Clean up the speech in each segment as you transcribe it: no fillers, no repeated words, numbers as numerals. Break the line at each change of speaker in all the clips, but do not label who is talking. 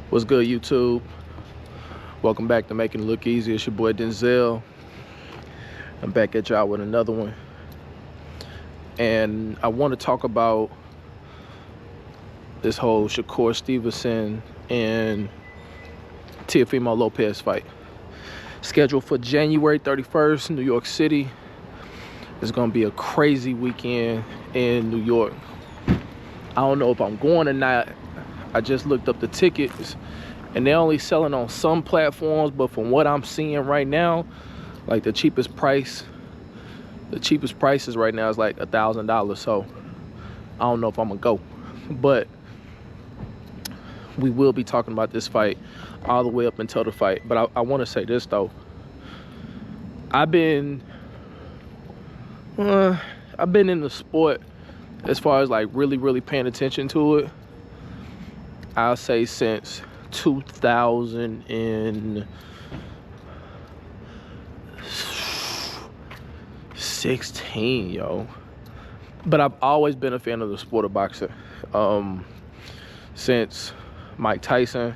What's good, YouTube? Welcome back to Making It Look Easy. It's your boy Denzel. I'm back at y'all with another one. And I want to talk about this whole Shakur Stevenson and Teofimo Lopez fight. Scheduled for January 31st, New York City. It's going to be a crazy weekend in New York. I don't know if I'm going or not. I just looked up the tickets and they're only selling on some platforms, but from what I'm seeing right now, like the cheapest prices right now is like $1,000. So I don't know if I'm gonna go, but we will be talking about this fight all the way up until the fight. But I want to say this though. I've been in the sport as far as like really paying attention to it. I'll say since 2016, yo. But I've always been a fan of the sport of boxing. Since Mike Tyson,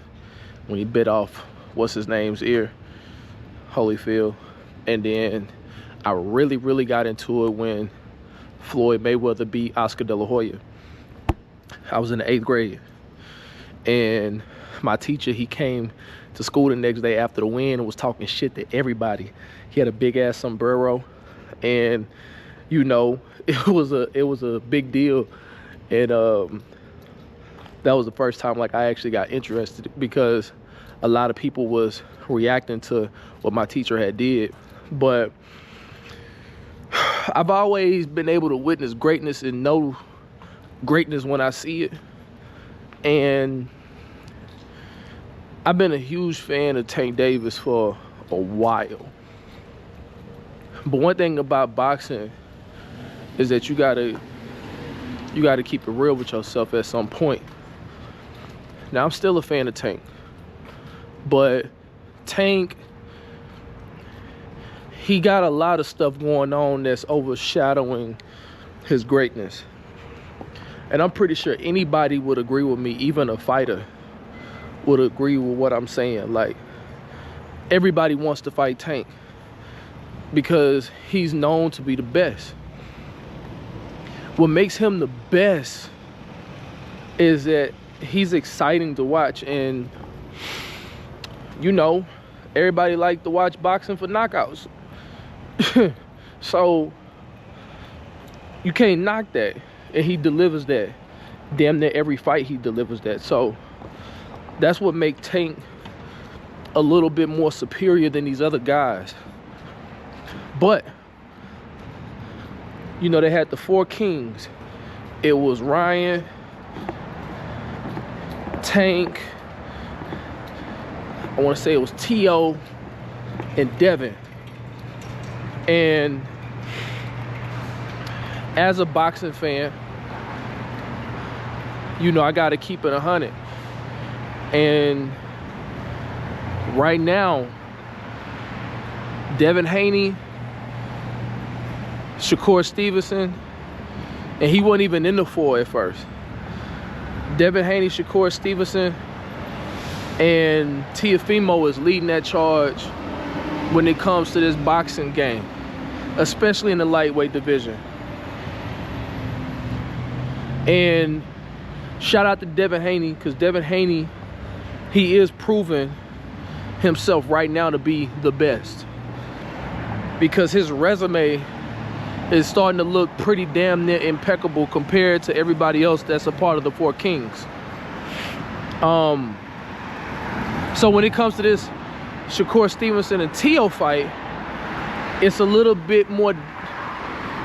when he bit off what's his name's ear, Holyfield, and then I really got into it when Floyd Mayweather beat Oscar De La Hoya. I was in the 8th grade. And my teacher, he came to school the next day after the win and was talking shit to everybody. He had a big ass sombrero, and you know, it was a big deal. And that was the first time like I actually got interested, because a lot of people was reacting to what my teacher had did. But I've always been able to witness greatness and know greatness when I see it. And I've been a huge fan of Tank Davis for a while. But one thing about boxing is that you gotta keep it real with yourself at some point. Now, I'm still a fan of Tank, but Tank, he got a lot of stuff going on that's overshadowing his greatness. And I'm pretty sure anybody would agree with me, even a fighter would agree with what I'm saying. Like, everybody wants to fight Tank because he's known to be the best. What makes him the best is that he's exciting to watch. And, you know, everybody like to watch boxing for knockouts. So, you can't knock that. And he delivers that. Damn near every fight he delivers that. So that's what makes Tank a little bit more superior than these other guys. But, you know, they had the 4 kings. It was Ryan, Tank, I want to say it was Teo, and Devin. And as a boxing fan, you know, I got to keep it 100. And right now, Devin Haney, Shakur Stevenson, and he wasn't even in the 4 at first. Devin Haney, Shakur Stevenson, and Teofimo is leading that charge when it comes to this boxing game, especially in the lightweight division. And shout out to Devin Haney, because Devin Haney, he is proving himself right now to be the best, because his resume is starting to look pretty damn near impeccable compared to everybody else that's a part of the 4 kings. So when it comes to this Shakur Stevenson and Teo fight, it's a little bit more,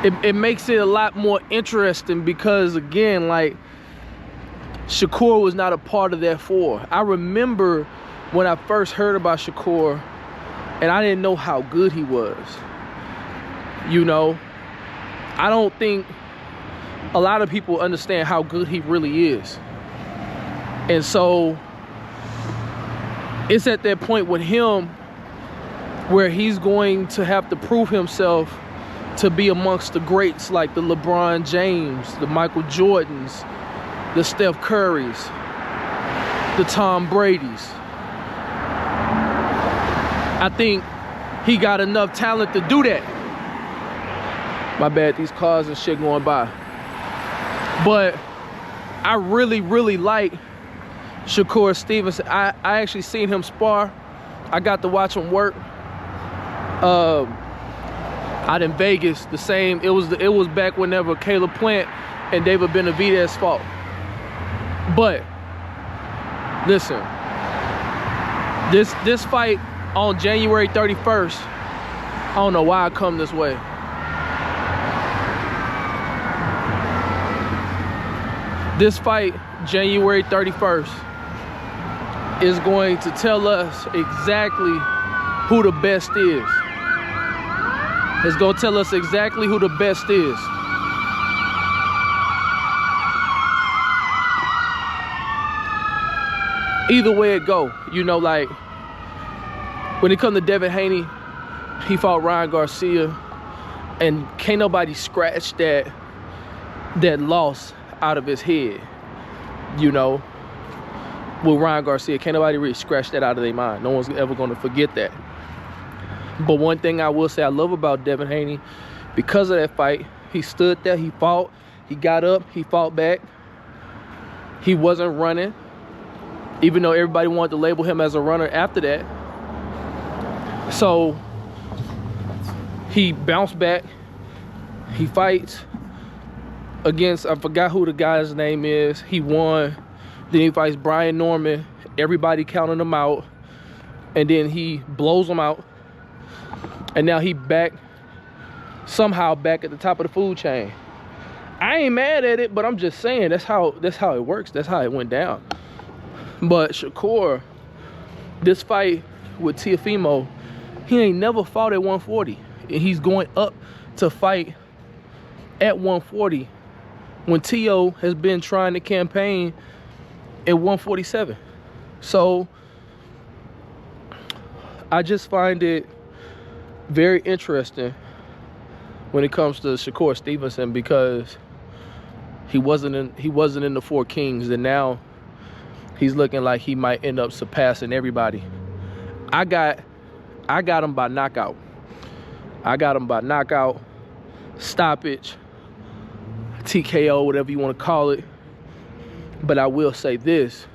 it makes it a lot more interesting, because again, like, Shakur was not a part of that 4. I remember when I first heard about Shakur, and I didn't know how good he was. You know, I don't think a lot of people understand how good he really is. And so it's at that point with him where he's going to have to prove himself to be amongst the greats, like the LeBron James, the Michael Jordans, the Steph Currys. the Tom Brady's. I think he got enough talent to do that. My bad, these cars and shit going by. But I really, really like Shakur Stevenson. I actually seen him spar. I got to watch him work. Out in Vegas, the same. It was back whenever Caleb Plant and David Benavidez fought. But listen, this fight on January 31st, I don't know why I come this way. This fight, January 31st, is going to tell us exactly who the best is. It's going to tell us exactly who the best is. Either way it go, you know, like, when it comes to Devin Haney, he fought Ryan Garcia, and can't nobody scratch that loss out of his head, you know. With Ryan Garcia, can't nobody really scratch that out of their mind. No one's ever going to forget that. But one thing I will say I love about Devin Haney, because of that fight, he stood there, he fought, he got up, he fought back. He wasn't running, even though everybody wanted to label him as a runner after that. So he bounced back, he fights against, I forgot who the guy's name is. He won. Then he fights Brian Norman. Everybody counting him out. And then he blows him out. And now he somehow back at the top of the food chain. I ain't mad at it, but I'm just saying that's how it works. That's how it went down. But Shakur, this fight with Teofimo, he ain't never fought at 140. And he's going up to fight at 140. When Teo has been trying to campaign at 147. So I just find it very interesting when it comes to Shakur Stevenson, because he wasn't in the Four Kings, and now he's looking like he might end up surpassing everybody. I got him by knockout. I got him by knockout, stoppage, TKO, whatever you want to call it. But I will say this,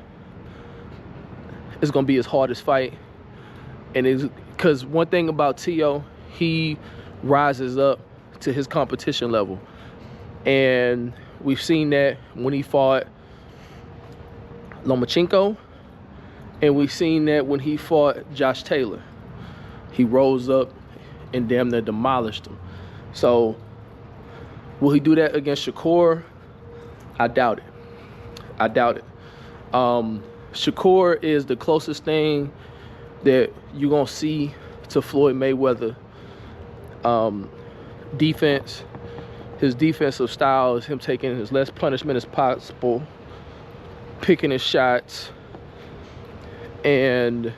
it's going to be his hardest fight. And it's because one thing about Teo, he rises up to his competition level. And we've seen that when he fought Lomachenko, and we've seen that when he fought Josh Taylor. He rose up and damn near demolished him. So will he do that against Shakur? I doubt it. I doubt it. Shakur is the closest thing that you're going to see to Floyd Mayweather. Defense. His defensive style is him taking as less punishment as possible, picking his shots, and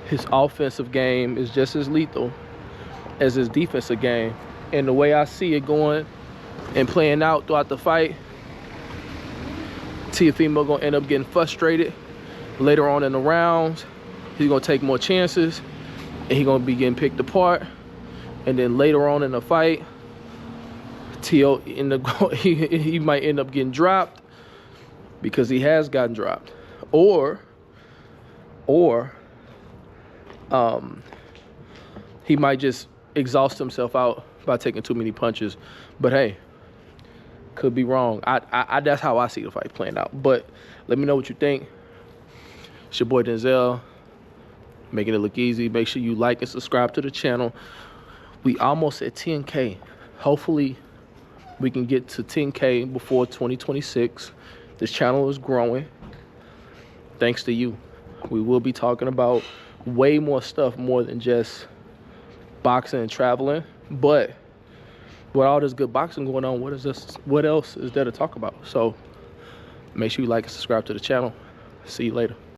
his offensive game is just as lethal as his defensive game. And the way I see it going and playing out throughout the fight, Teofimo gonna end up getting frustrated later on in the rounds. He's gonna take more chances, and he's gonna be getting picked apart. And then later on in the fight, Teo he might end up getting dropped, because he has gotten dropped, or he might just exhaust himself out by taking too many punches. But hey, could be wrong. I that's how I see the fight playing out. But let me know what you think. It's your boy Denzel, making it look easy. Make sure you like and subscribe to the channel. We almost at 10K. Hopefully we can get to 10K before 2026. This channel is growing thanks to you. We will be talking about way more stuff, more than just boxing and traveling. But with all this good boxing going on, what else is there to talk about? So make sure you like and subscribe to the channel. See you later.